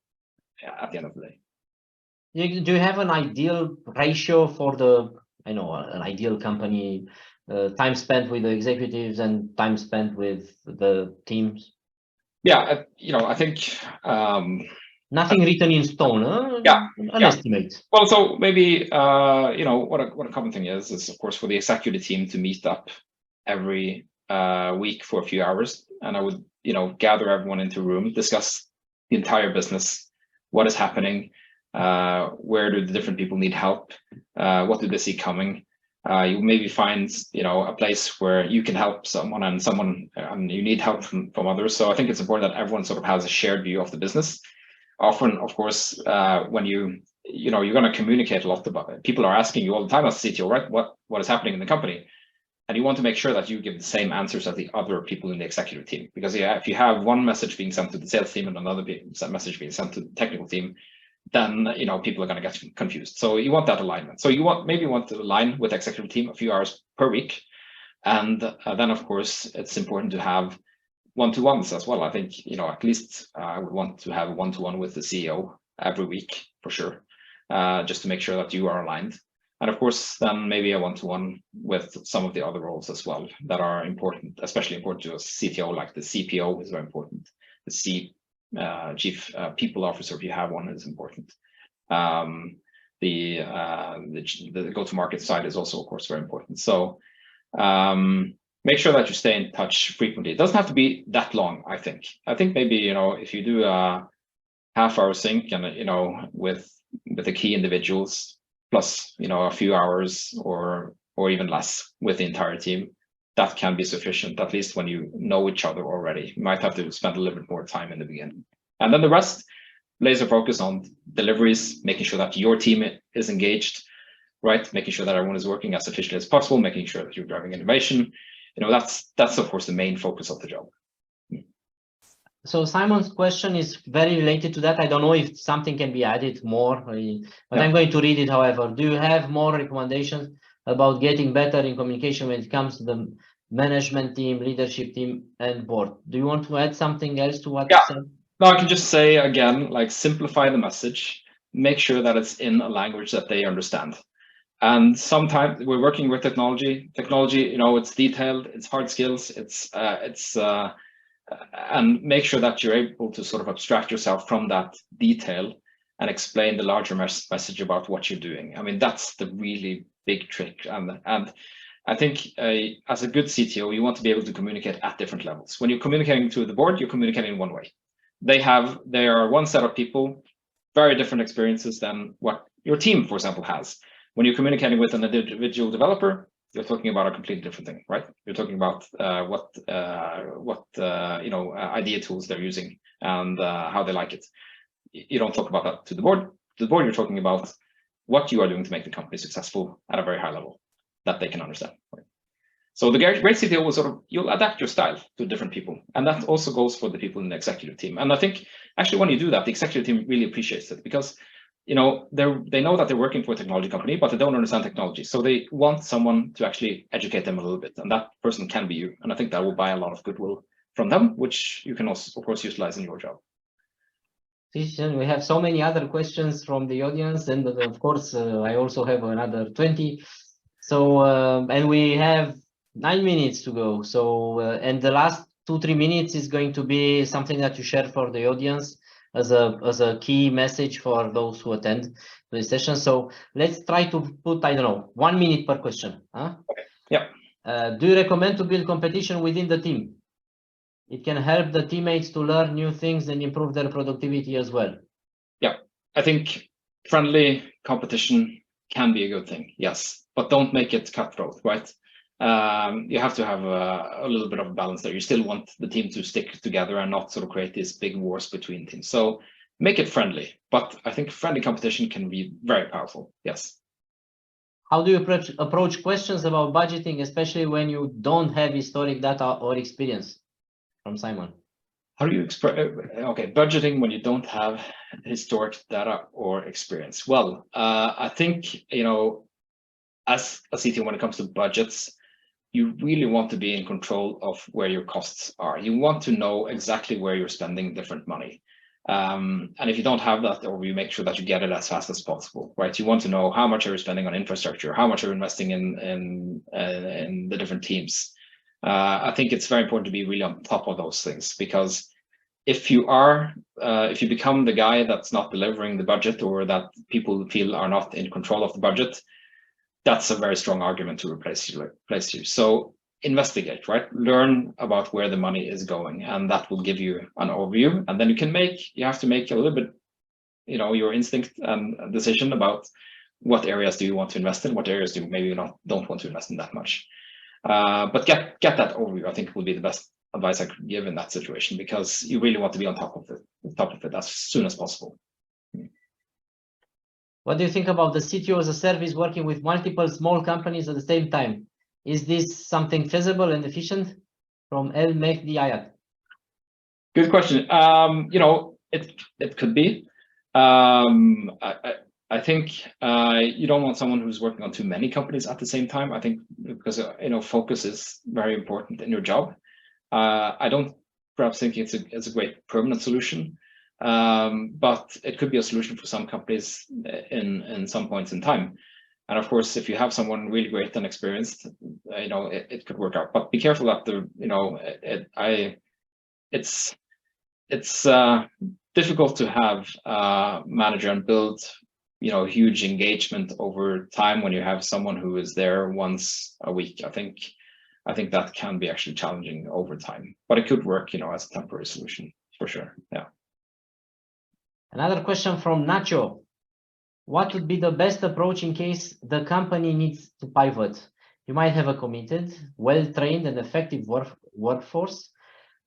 at the end of the day. Do you have an ideal ratio for an ideal company, time spent with the executives and time spent with the teams? Yeah, you know, I think nothing written in stone. An estimate. Well, so maybe you know, what a common thing is of course for the executive team to meet up every week for a few hours, and I would, you know, gather everyone into a room, discuss the entire business, what is happening, where do the different people need help, what do they see coming. You maybe find, you know, a place where you can help someone and you need help from others. So I think it's important that everyone sort of has a shared view of the business. Often, of course, when you know, you're going to communicate a lot about it. People are asking you all the time as CTO, right? What is happening in the company? And you want to make sure that you give the same answers as the other people in the executive team. Because if you have one message being sent to the sales team and another message being sent to the technical team, then, you know, people are going to get confused. So you want that alignment. So you maybe want to align with the executive team a few hours per week. And then, of course, it's important to have one-to-ones as well. I think, you know, at least I would want to have a one-to-one with the CEO every week for sure, just to make sure that you are aligned. And of course, then maybe a one-to-one with some of the other roles as well that are important, especially important to a CTO, like the CPO is very important. The Chief People Officer, if you have one, is important. The go-to-market side is also, of course, very important. So make sure that you stay in touch frequently. It doesn't have to be that long, I think. I think maybe, you know, if you do a half-hour sync and, you know, with the key individuals, plus, you know, a few hours or even less with the entire team, that can be sufficient, at least when you know each other already. You might have to spend a little bit more time in the beginning. And then the rest, laser focus on deliveries, making sure that your team is engaged, right? Making sure that everyone is working as efficiently as possible, making sure that you're driving innovation. You know, that's of course the main focus of the job. So Simon's question is very related to that. I don't know if something can be added more, but I'm going to read it, however. Do you have more recommendations about getting better in communication when it comes to the management team, leadership team, and board? Do you want to add something else to what you said? No, I can just say again, like, simplify the message, make sure that it's in a language that they understand. And sometimes we're working with technology, you know, it's detailed, it's hard skills, and make sure that you're able to sort of abstract yourself from that detail and explain the larger message about what you're doing. I mean, that's the really big trick. And I think as a good CTO, you want to be able to communicate at different levels. When you're communicating to the board, you're communicating in one way. They are one set of people, very different experiences than what your team, for example, has. When you're communicating with an individual developer, you're talking about a completely different thing, right? You're talking about what you know, idea tools they're using and how they like it. You don't talk about that to the board. To the board, you're talking about what you are doing to make the company successful at a very high level that they can understand. Right? So the great CTO will you'll adapt your style to different people, and that also goes for the people in the executive team. And I think actually when you do that, the executive team really appreciates it, because, you know, they know that they're working for a technology company, but they don't understand technology. So they want someone to actually educate them a little bit, and that person can be you. And I think that will buy a lot of goodwill from them, which you can also, of course, utilize in your job. Christian, we have so many other questions from the audience, and of course, I also have another 20. So, and we have 9 minutes to go. So, and the last 2-3 minutes is going to be something that you share for the audience as a key message for those who attend the session. So let's try to put, I don't know, 1 minute per question. Huh? Okay. Yeah. Do you recommend to build competition within the team? It can help the teammates to learn new things and improve their productivity as well. Yeah, I think friendly competition can be a good thing, yes, but don't make it cutthroat, right? You have to have a little bit of a balance there. You still want the team to stick together and not sort of create these big wars between teams. So make it friendly, but I think friendly competition can be very powerful, yes. How do you approach questions about budgeting, especially when you don't have historic data or experience? From Simon. How do you express, okay, budgeting when you don't have historic data or experience? Well, I think, you know, as a CTO, when it comes to budgets, you really want to be in control of where your costs are. You want to know exactly where you're spending different money. And if you don't have that, or you make sure that you get it as fast as possible, right? You want to know how much are you spending on infrastructure, how much are you investing in the different teams. I think it's very important to be really on top of those things, because if you become the guy that's not delivering the budget, or that people feel are not in control of the budget, that's a very strong argument to replace you. So investigate, right? Learn about where the money is going, and that will give you an overview. And then you have to make a little bit, you know, your instinct and decision about what areas do you want to invest in, what areas do you maybe don't want to invest in that much. But get that overview. I think will be the best advice I could give in that situation, because you really want to be on top of it as soon as possible. What do you think about the CTO as a service working with multiple small companies at the same time? Is this something feasible and efficient? From El Mehdi Ayat. Good question. You know, it could be. I think you don't want someone who's working on too many companies at the same time. I think because you know, focus is very important in your job. I don't perhaps think it's a great permanent solution, but it could be a solution for some companies in some points in time. And of course, if you have someone really great and experienced, you know, it could work out. But be careful that it's difficult to have manager and build, you know, huge engagement over time when you have someone who is there once a week. I think that can be actually challenging over time, but it could work, you know, as a temporary solution for sure. Yeah. Another question from Nacho. What would be the best approach in case the company needs to pivot? You might have a committed, well-trained and effective workforce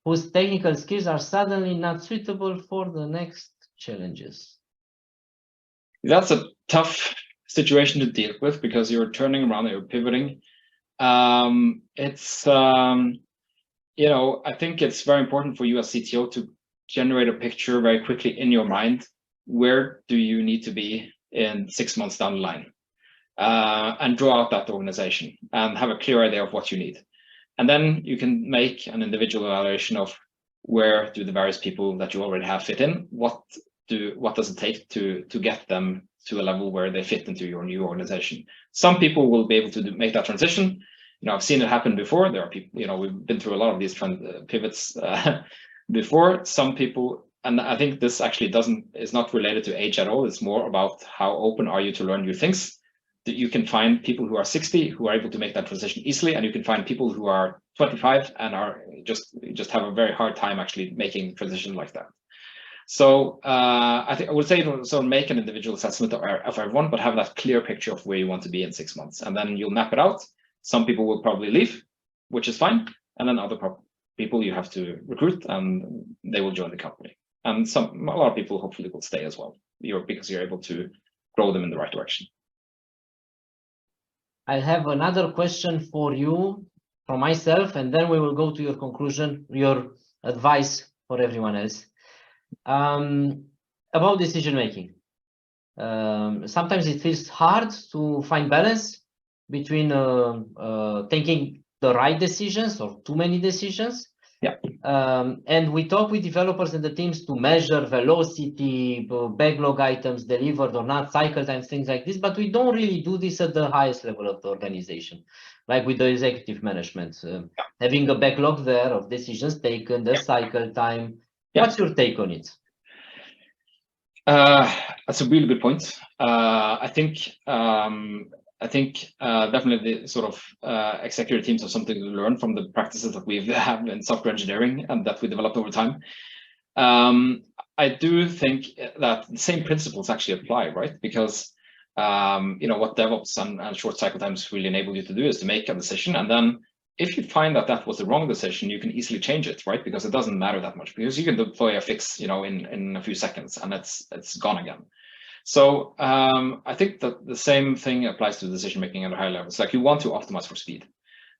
whose technical skills are suddenly not suitable for the next challenges. That's a tough situation to deal with, because you're turning around, you're pivoting. You know, I think it's very important for you as CTO to generate a picture very quickly in your mind. Where do you need to be in 6 months down the line? And draw out that organization and have a clear idea of what you need. And then you can make an individual evaluation of where do the various people that you already have fit in. What does it take to get them to a level where they fit into your new organization? Some people will be able to make that transition. You know, I've seen it happen before. There are people, you know, we've been through a lot of these pivots before. Some people, and I think this actually is not related to age at all. It's more about how open are you to learn new things. That you can find people who are 60 who are able to make that transition easily, and you can find people who are 25 and are just have a very hard time actually making transition like that. So I think I would say, so make an individual assessment of everyone, but have that clear picture of where you want to be in 6 months, and then you'll map it out. Some people will probably leave, which is fine, and then other people you have to recruit, and they will join the company. And a lot of people hopefully will stay as well, because you're able to grow them in the right direction. I have another question for you from myself, and then we will go to your conclusion, your advice for everyone else. About decision making. Sometimes it feels hard to find balance between taking the right decisions or too many decisions. Yeah. And we talk with developers and the teams to measure velocity, backlog items delivered or not, cycle times, things like this, but we don't really do this at the highest level of the organization, like with the executive management. Having a backlog there of decisions taken, the cycle time. Yeah. What's your take on it? That's a really good point. I think I think definitely the sort of executive teams have something to learn from the practices that we have in software engineering and that we developed over time. I do think that the same principles actually apply, right? Because what DevOps and short cycle times really enable you to do is to make a decision, and then if you find that that was the wrong decision, you can easily change it, right? Because it doesn't matter that much, because you can deploy a fix, in a few seconds, and it's gone again. So I think that the same thing applies to decision making at a high level. It's like you want to optimize for speed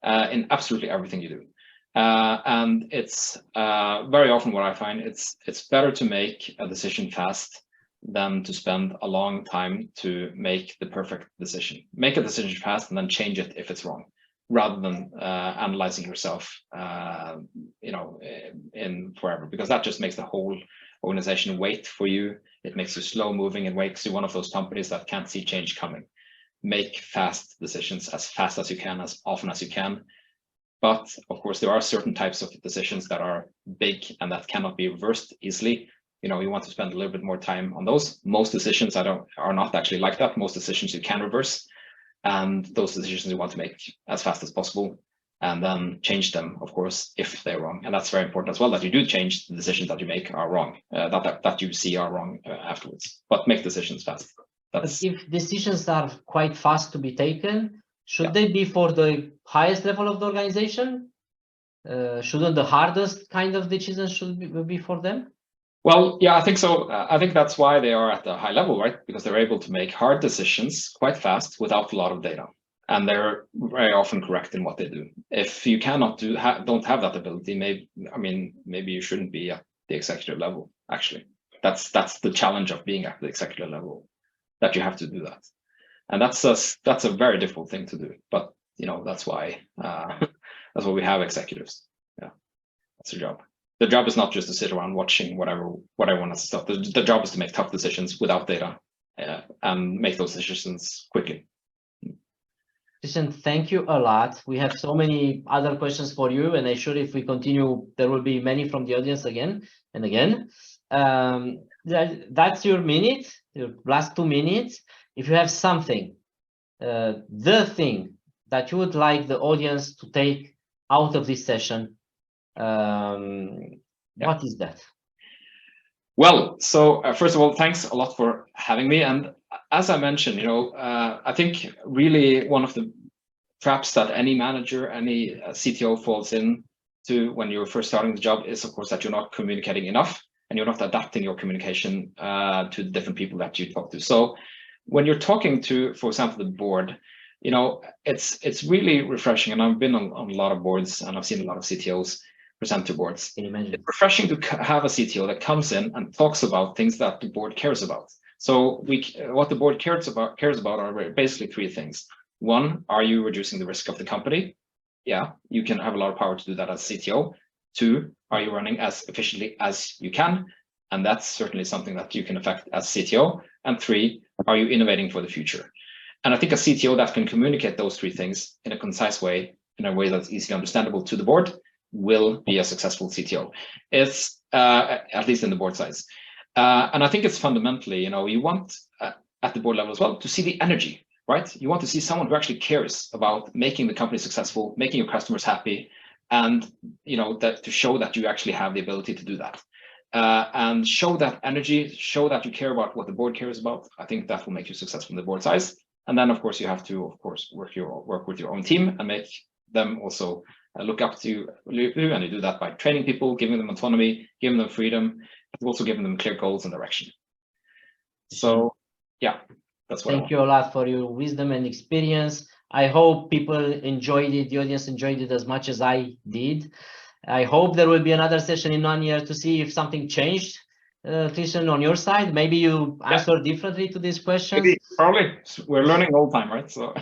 in absolutely everything you do. And it's very often what I find, it's better to make a decision fast than to spend a long time to make the perfect decision. Make a decision fast and then change it if it's wrong, rather than analyzing yourself, in forever, because that just makes the whole organization wait for you. It makes you slow moving. It makes you one of those companies that can't see change coming. Make fast decisions as fast as you can, as often as you can. But of course, there are certain types of decisions that are big and that cannot be reversed easily. You want to spend a little bit more time on those. Most decisions are not actually like that. Most decisions you can reverse, and those decisions you want to make as fast as possible, and then change them, of course, if they're wrong. And that's very important as well, that you do change the decisions that you make are wrong, that you see are wrong afterwards, but make decisions fast. But if decisions are quite fast to be taken, should they be for the highest level of the organization? Shouldn't the hardest kind of decisions should be for them? Well, yeah, I think so. I think that's why they are at the high level, right? Because they're able to make hard decisions quite fast without a lot of data. And they're very often correct in what they do. If you cannot don't have that ability, maybe you shouldn't be at the executive level, actually. That's the challenge of being at the executive level, that you have to do that. And that's a very difficult thing to do. But that's why we have executives. Yeah, that's their job. The job is not just to sit around watching whatever stuff. The job is to make tough decisions without data and make those decisions quickly. Christian, thank you a lot. We have so many other questions for you, and I'm sure if we continue, there will be many from the audience again and again. That's your minute, your last 2 minutes. If you have something, the thing that you would like the audience to take out of this session, what is that? Well, so first of all, thanks a lot for having me. And as I mentioned, I think really one of the traps that any manager, any CTO falls into when you're first starting the job is, of course, that you're not communicating enough and you're not adapting your communication to the different people that you talk to. So when you're talking to, for example, the board, it's really refreshing. And I've been on a lot of boards and I've seen a lot of CTOs present to boards. It's refreshing to have a CTO that comes in and talks about things that the board cares about. So what the board cares about are basically 3 things. 1, are you reducing the risk of the company? Yeah, you can have a lot of power to do that as CTO. 2, are you running as efficiently as you can? And that's certainly something that you can affect as CTO. And 3, are you innovating for the future? And I think a CTO that can communicate those 3 things in a concise way, in a way that's easily understandable to the board, will be a successful CTO. It's at least in the board size. And I think it's fundamentally, you want at the board level as well to see the energy, right? You want to see someone who actually cares about making the company successful, making your customers happy, and that to show that you actually have the ability to do that. And show that energy, show that you care about what the board cares about. I think that will make you successful in the board size. And then, of course, you have to, work with your own team and make them also look up to you, and you do that by training people, giving them autonomy, giving them freedom, but also giving them clear goals and direction. So, yeah, that's what Thank you a lot for your wisdom and experience. I hope people enjoyed it, the audience enjoyed it as much as I did. I hope there will be another session in 1 year to see if something changed, Christian, on your side. Maybe you answer differently to these questions. Maybe, probably. We're learning all the time, right? So.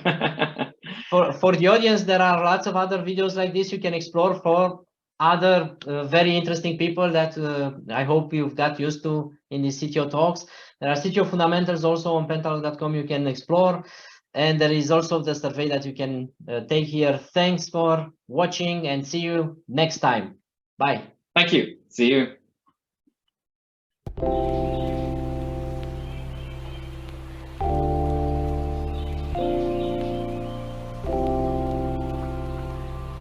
For the audience, there are lots of other videos like this you can explore for other very interesting people that I hope you've got used to in these CTO talks. There are CTO fundamentals also on pentalog.com you can explore. And there is also the survey that you can take here. Thanks for watching and see you next time. Bye. Thank you. See you.